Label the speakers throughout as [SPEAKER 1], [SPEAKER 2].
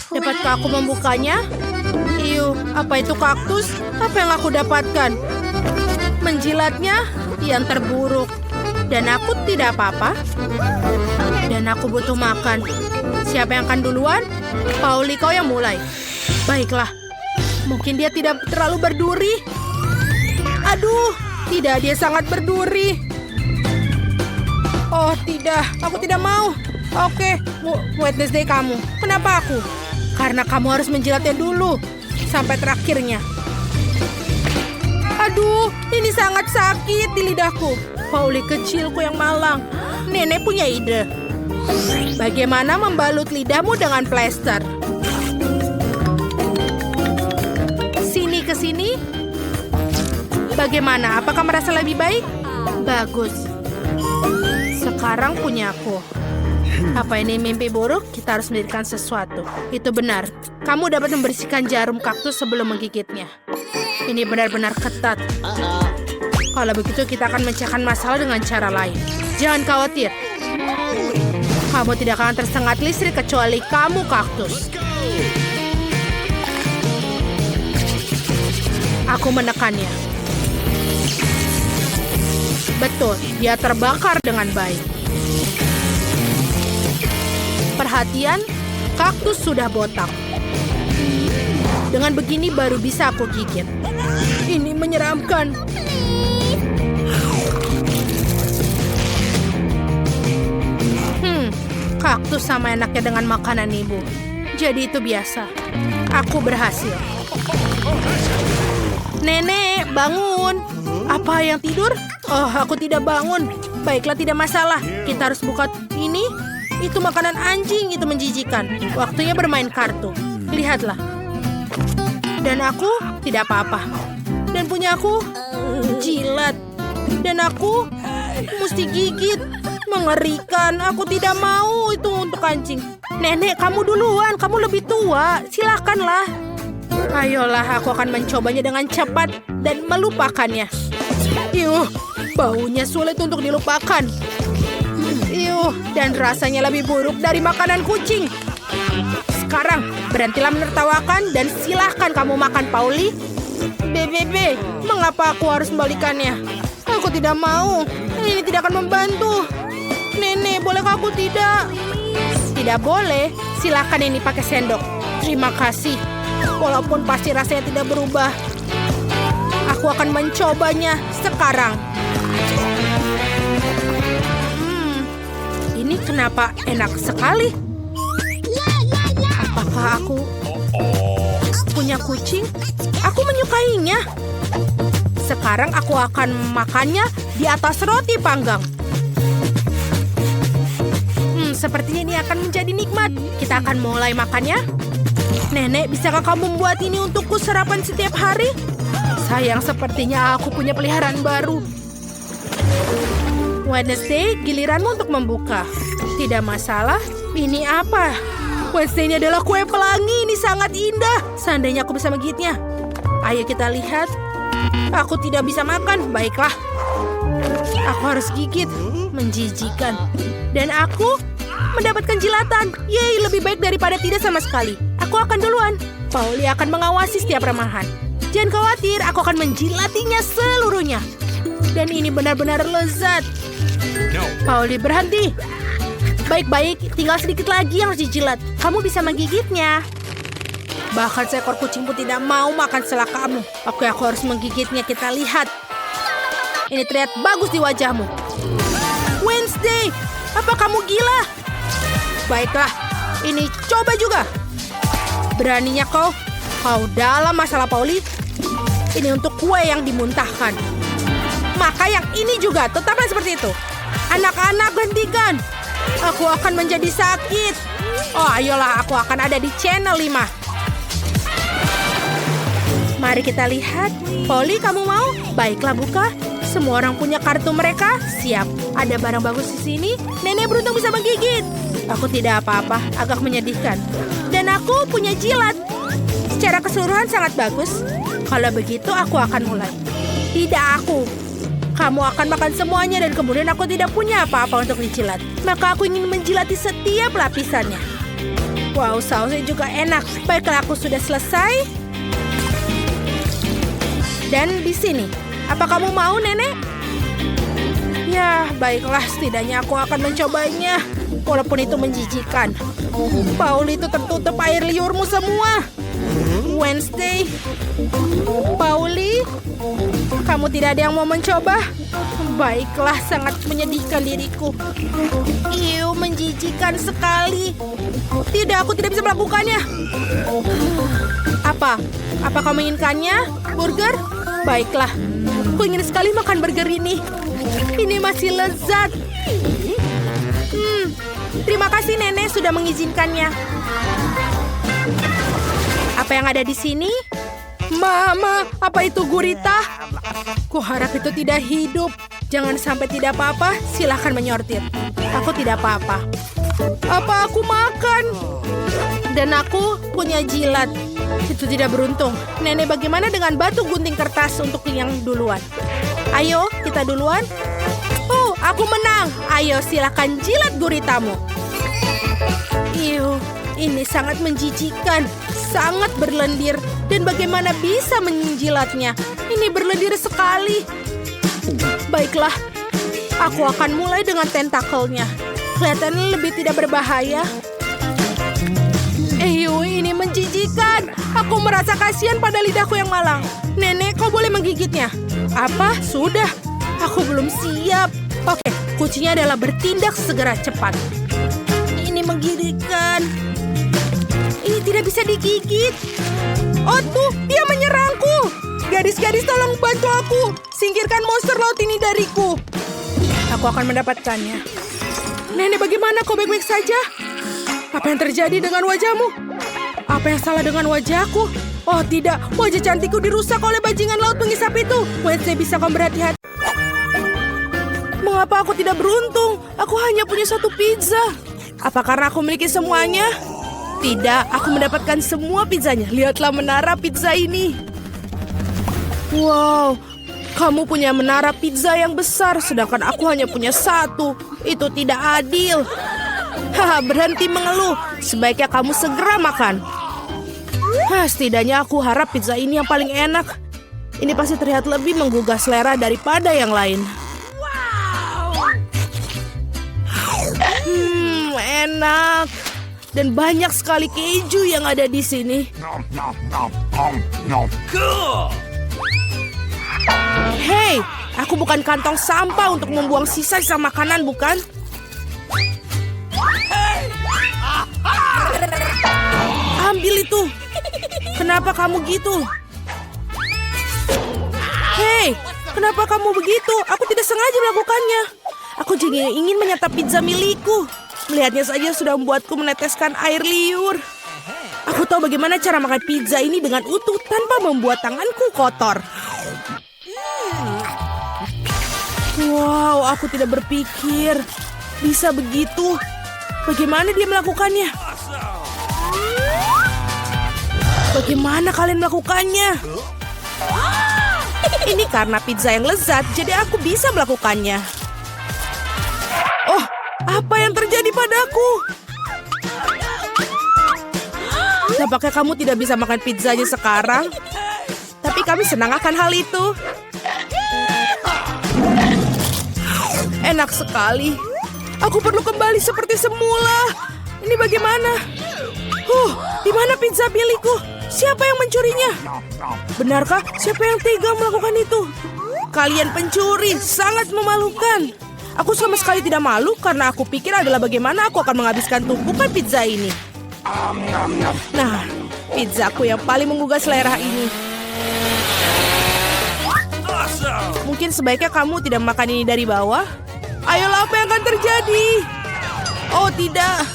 [SPEAKER 1] Dapatkah aku membukanya? Iu, apa itu kaktus? Apa yang aku dapatkan? Menjilatnya yang terburuk. Dan aku tidak apa-apa. Dan aku butuh makan. Siapa yang akan duluan? Pauli, kau yang mulai. Baiklah. Mungkin dia tidak terlalu berduri. Aduh, tidak, dia sangat berduri. Oh, tidak. Aku tidak mau. Oke, Wednesday kamu. Kenapa aku? Karena kamu harus menjilatnya dulu. Sampai terakhirnya. Aduh, ini sangat sakit di lidahku. Pauli kecilku yang malang. Nenek punya ide. Bagaimana membalut lidahmu dengan plester? Sini ke sini. Bagaimana? Apakah merasa lebih baik? Bagus. Sekarang punya aku. Apa ini mimpi buruk? Kita harus mendirikan sesuatu. Itu benar. Kamu dapat membersihkan jarum kaktus sebelum menggigitnya. Ini benar-benar ketat. Kalau begitu kita akan mencahkan masalah dengan cara lain. Jangan khawatir. Kamu tidak akan tersengat listrik kecuali kamu kaktus. Aku menekannya. Betul, dia terbakar dengan baik. Perhatian, kaktus sudah botak. Dengan begini baru bisa aku gigit. Ini menyeramkan. Kaktus sama enaknya dengan makanan ibu. Jadi itu biasa. Aku berhasil. Nenek, bangun. Apa yang tidur? Oh, aku tidak bangun. Baiklah, tidak masalah. Kita harus buka ini. Itu makanan anjing, itu menjijikan. Waktunya bermain kartu. Lihatlah. Dan aku tidak apa-apa. Dan punya aku jilat. Dan aku mesti gigit. Mengerikan. Aku tidak mau itu untuk anjing. Nenek, kamu duluan. Kamu lebih tua. Silakanlah. Ayolah, aku akan mencobanya dengan cepat dan melupakannya. Yuh, baunya sulit untuk dilupakan. Yuh, dan rasanya lebih buruk dari makanan kucing. Sekarang, berhentilah menertawakan dan silahkan kamu makan, Pauli. BBB, mengapa aku harus membalikannya? Aku tidak mau. Ini tidak akan membantu. Nenek, bolehkah aku tidak? Tidak boleh. Silahkan ini pakai sendok. Terima kasih. Walaupun pasti rasanya tidak berubah. Aku akan mencobanya sekarang. Ini kenapa enak sekali? Apakah aku punya kucing? Aku menyukainya. Sekarang aku akan makannya di atas roti panggang. Sepertinya ini akan menjadi nikmat. Kita akan mulai makannya. Nenek, bisakah kamu membuat ini untukku sarapan setiap hari? Sayang, sepertinya aku punya peliharaan baru. Wednesday, giliranmu untuk membuka. Tidak masalah. Ini apa? Wednesday ini adalah kue pelangi. Ini sangat indah. Seandainya aku bisa menggigitnya. Ayo kita lihat. Aku tidak bisa makan. Baiklah. Aku harus gigit. Menjijikan. Dan aku mendapatkan jilatan. Yeay, lebih baik daripada tidak sama sekali. Aku akan duluan. Pauli akan mengawasi setiap remahan. Jangan khawatir, aku akan menjilatinya seluruhnya. Dan ini benar-benar lezat. Pauli, berhenti. Baik-baik, tinggal sedikit lagi yang harus dijilat. Kamu bisa menggigitnya. Bahkan seekor kucing pun tidak mau makan setelah kamu. Aku harus menggigitnya, kita lihat. Ini terlihat bagus di wajahmu. Wednesday, apa kamu gila? Baiklah, ini coba juga. Beraninya kau dalam masalah Pauli. Ini untuk kue yang dimuntahkan. Maka yang ini juga, tetaplah seperti itu. Anak-anak, hentikan. Aku akan menjadi sakit. Oh, ayolah, aku akan ada di channel 5. Mari kita lihat. Pauli, kamu mau? Baiklah, buka. Semua orang punya kartu mereka. Siap. Ada barang bagus di sini. Nenek beruntung bisa menggigit. Aku tidak apa-apa, agak menyedihkan. Dan aku punya jilat. Secara keseluruhan sangat bagus. Kalau begitu, aku akan mulai. Tidak aku. Kamu akan makan semuanya dan kemudian aku tidak punya apa-apa untuk dijilat. Maka aku ingin menjilati setiap lapisannya. Wow, sausnya juga enak. Baiklah, aku sudah selesai. Dan di sini, apa kamu mau, Nenek? Ya, baiklah, setidaknya aku akan mencobanya. Walaupun itu menjijikan. Pauli, itu tertutup air liurmu semua. Wednesday. Pauli, kamu tidak ada yang mau mencoba? Baiklah, sangat menyedihkan diriku. Iu, menjijikan sekali. Tidak, aku tidak bisa melakukannya. Apa? Apa kamu inginkannya? Burger? Baiklah, aku ingin sekali makan burger ini. Ini masih lezat. Terima kasih Nenek sudah mengizinkannya. Apa yang ada di sini? Mama, apa itu gurita? Kuharap itu tidak hidup. Jangan sampai tidak apa-apa, silahkan menyortir. Aku tidak apa-apa. Apa aku makan? Dan aku punya jilat. Itu tidak beruntung. Nenek, bagaimana dengan batu gunting kertas untuk yang duluan? Ayo, kita duluan. Oh, aku menang. Ayo, silakan jilat guritamu. Iu, ini sangat menjijikan. Sangat berlendir. Dan bagaimana bisa menjilatnya? Ini berlendir sekali. Baiklah, aku akan mulai dengan tentakelnya. Kelihatannya lebih tidak berbahaya. Ini menjijikan. Aku merasa kasihan pada lidahku yang malang. Nenek, kau boleh menggigitnya. Apa? Sudah. Aku belum siap. Oke, kuncinya adalah bertindak segera cepat. Ini menggigitkan. Ini tidak bisa digigit. Oh tuh, dia menyerangku. Gadis-gadis, tolong bantu aku. Singkirkan monster laut ini dariku. Aku akan mendapatkannya. Nenek, bagaimana? Kau baik-baik saja? Apa yang terjadi dengan wajahmu? Apa yang salah dengan wajahku? Oh tidak, wajah cantikku dirusak oleh bajingan laut pengisap itu. Wednesday, bisa kau berhati-hati? Mengapa aku tidak beruntung? Aku hanya punya satu pizza. Apa karena aku memiliki semuanya? Tidak, aku mendapatkan semua pizzanya. Lihatlah menara pizza ini. Wow, kamu punya menara pizza yang besar, sedangkan aku hanya punya satu. Itu tidak adil. Haha, berhenti mengeluh. Sebaiknya kamu segera makan. Setidaknya aku harap pizza ini yang paling enak. Ini pasti terlihat lebih menggugah selera daripada yang lain. Enak. Dan banyak sekali keju yang ada di sini. Hei, aku bukan kantong sampah untuk membuang sisa-sisa makanan, bukan? Ambil itu. Kenapa kamu gitu? Hei, kenapa kamu begitu? Aku tidak sengaja melakukannya. Aku juga ingin menyantap pizza milikku. Melihatnya saja sudah membuatku meneteskan air liur. Aku tahu bagaimana cara makan pizza ini dengan utuh tanpa membuat tanganku kotor. Wow, aku tidak berpikir bisa begitu. Bagaimana dia melakukannya? Bagaimana kalian melakukannya? Ini karena pizza yang lezat, jadi aku bisa melakukannya. Oh, apa yang terjadi padaku? Nampaknya kamu tidak bisa makan pizzanya sekarang. Tapi kami senang akan hal itu. Enak sekali. Aku perlu kembali seperti semula. Ini bagaimana? Di mana pizza milikku? Siapa yang mencurinya? Benarkah? Siapa yang tega melakukan itu? Kalian pencuri, sangat memalukan. Aku sama sekali tidak malu karena aku pikir adalah bagaimana aku akan menghabiskan tumpukan pizza ini. Nah, pizzaku yang paling menggugah selera ini. Mungkin sebaiknya kamu tidak makan ini dari bawah. Ayolah, apa yang akan terjadi? Oh tidak,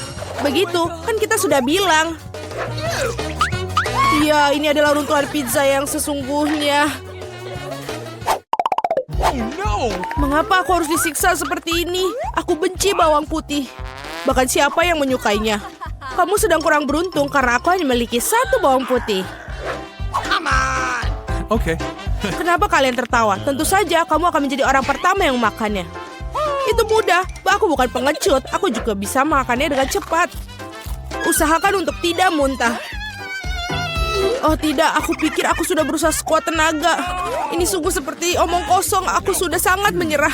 [SPEAKER 1] begitu kan kita sudah bilang. Iya, ini adalah runtuhan pizza yang sesungguhnya. Mengapa aku harus disiksa seperti ini? Aku benci bawang putih. Bahkan siapa yang menyukainya? Kamu sedang kurang beruntung karena aku hanya memiliki satu bawang putih.
[SPEAKER 2] Oke.
[SPEAKER 1] Kenapa kalian tertawa? Tentu saja kamu akan menjadi orang pertama yang memakannya. Itu mudah. Aku bukan pengecut. Aku juga bisa makannya dengan cepat. Usahakan untuk tidak muntah. Oh tidak, aku pikir aku sudah berusaha sekuat tenaga. Ini sungguh seperti omong kosong, aku sudah sangat menyerah.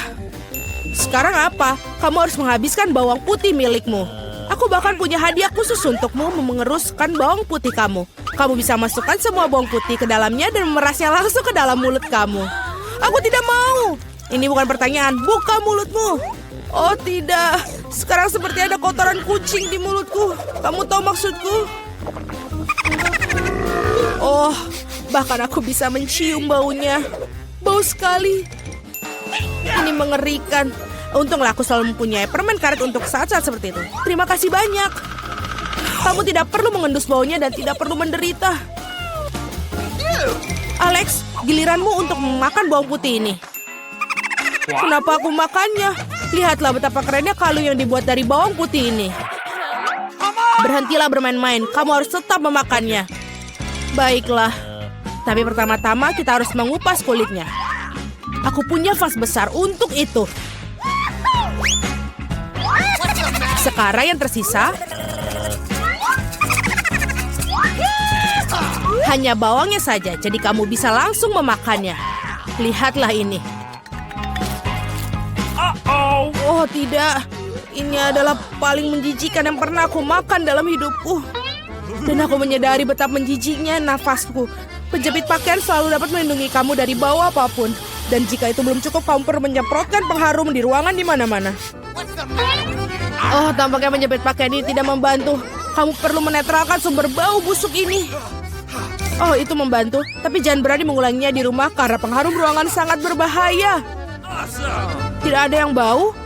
[SPEAKER 1] Sekarang apa? Kamu harus menghabiskan bawang putih milikmu. Aku bahkan punya hadiah khusus untukmu mengeruskan bawang putih kamu. Kamu bisa masukkan semua bawang putih ke dalamnya dan memerasnya langsung ke dalam mulut kamu. Aku tidak mau. Ini bukan pertanyaan, buka mulutmu. Oh tidak, sekarang seperti ada kotoran kucing di mulutku. Kamu tahu maksudku? Oh, bahkan aku bisa mencium baunya. Bau sekali. Ini mengerikan. Untunglah aku selalu mempunyai permen karet untuk saat-saat seperti itu. Terima kasih banyak. Kamu tidak perlu mengendus baunya dan tidak perlu menderita. Alex, giliranmu untuk memakan bawang putih ini. Kenapa aku makannya? Lihatlah betapa kerennya kalung yang dibuat dari bawang putih ini. Berhentilah bermain-main, kamu harus tetap memakannya. Baiklah, tapi pertama-tama kita harus mengupas kulitnya. Aku punya vas besar untuk itu. Sekarang yang tersisa hanya bawangnya saja, jadi kamu bisa langsung memakannya. Lihatlah ini. Oh tidak, ini adalah paling menjijikan yang pernah aku makan dalam hidupku. Dan aku menyadari betapa menjijiknya nafasku. Penjepit pakaian selalu dapat melindungi kamu dari bau apapun. Dan jika itu belum cukup, kamu perlu menyemprotkan pengharum di ruangan di mana-mana. Oh, tampaknya menjepit pakaian ini tidak membantu. Kamu perlu menetralkan sumber bau busuk ini. Oh, itu membantu. Tapi jangan berani mengulanginya di rumah karena pengharum ruangan sangat berbahaya. Tidak ada yang bau?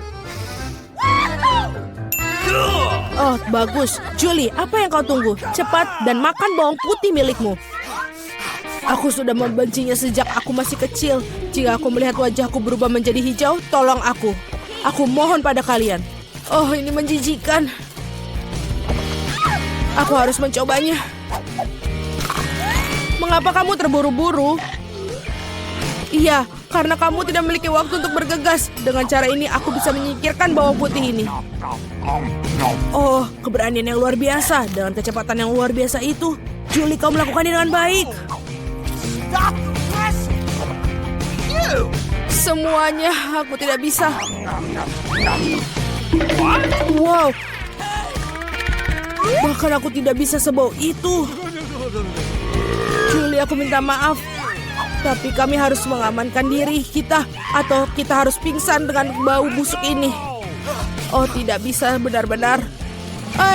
[SPEAKER 1] Oh, bagus. Julie, apa yang kau tunggu? Cepat dan makan bawang putih milikmu. Aku sudah membencinya sejak aku masih kecil. Jika aku melihat wajahku berubah menjadi hijau, tolong aku. Aku mohon pada kalian. Oh, ini menjijikan. Aku harus mencobanya. Mengapa kamu terburu-buru? Iya, karena kamu tidak memiliki waktu untuk bergegas. Dengan cara ini, aku bisa menyingkirkan bawang putih ini. Oh, keberanian yang luar biasa. Dengan kecepatan yang luar biasa itu, Julie, kau melakukannya dengan baik. Semuanya, aku tidak bisa. Wow. Bahkan aku tidak bisa sebau itu. Julie, aku minta maaf. Tapi kami harus mengamankan diri kita. Atau kita harus pingsan dengan bau busuk ini. Oh, tidak bisa benar-benar.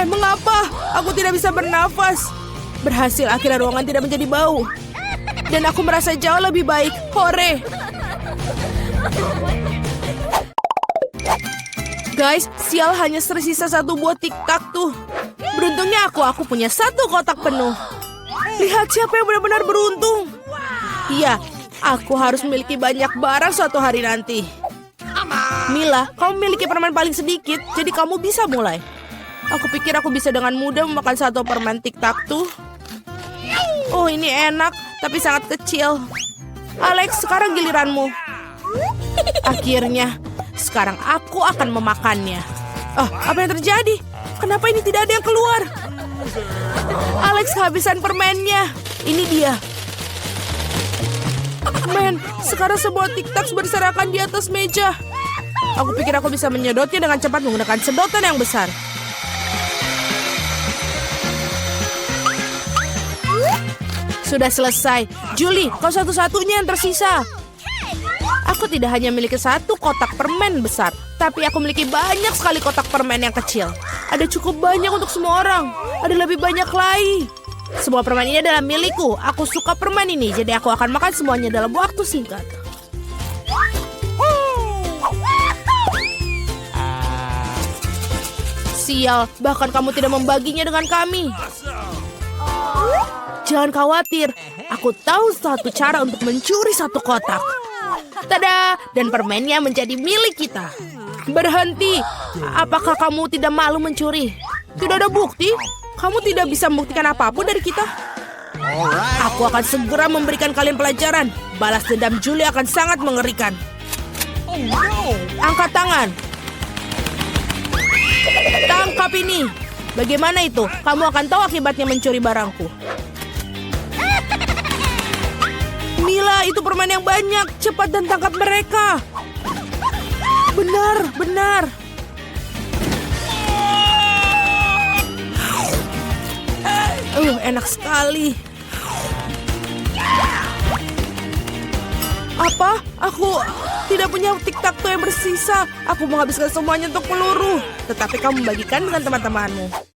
[SPEAKER 1] Mengapa? Aku tidak bisa bernafas. Berhasil, akhirnya ruangan tidak menjadi bau. Dan aku merasa jauh lebih baik. Hore! Guys, sial, hanya tersisa satu buah tiktak tuh. Beruntungnya aku punya satu kotak penuh. Lihat siapa yang benar-benar beruntung. Iya, aku harus memiliki banyak barang suatu hari nanti. Mila, kamu memiliki permen paling sedikit, jadi kamu bisa mulai. Aku pikir aku bisa dengan mudah memakan satu permen tiktak tuh. Oh, ini enak, tapi sangat kecil. Alex, sekarang giliranmu. Akhirnya, sekarang aku akan memakannya. Apa yang terjadi? Kenapa ini tidak ada yang keluar? Alex kehabisan permennya. Ini dia. Men, sekarang semua tiktak berserakan di atas meja. Aku pikir aku bisa menyedotnya dengan cepat menggunakan sedotan yang besar. Sudah selesai. Julie, kau satu-satunya yang tersisa. Aku tidak hanya memiliki satu kotak permen besar, tapi aku memiliki banyak sekali kotak permen yang kecil. Ada cukup banyak untuk semua orang. Ada lebih banyak lagi. Semua permen ini adalah milikku. Aku suka permen ini, jadi aku akan makan semuanya dalam waktu singkat. Sial, bahkan kamu tidak membaginya dengan kami. Jangan khawatir, aku tahu satu cara untuk mencuri satu kotak. Tada! Dan permennya menjadi milik kita. Berhenti! Apakah kamu tidak malu mencuri? Tidak ada bukti. Kamu tidak bisa membuktikan apapun dari kita. Aku akan segera memberikan kalian pelajaran. Balas dendam Julie akan sangat mengerikan. Angkat tangan. Tangkap ini. Bagaimana itu? Kamu akan tahu akibatnya mencuri barangku. Mila, itu permen yang banyak. Cepat dan tangkap mereka. Benar, benar. Enak sekali. Apa? Aku tidak punya tic-tac-toe yang bersisa. Aku menghabiskan semuanya untuk peluru. Tetapi kamu bagikan dengan teman-temanmu.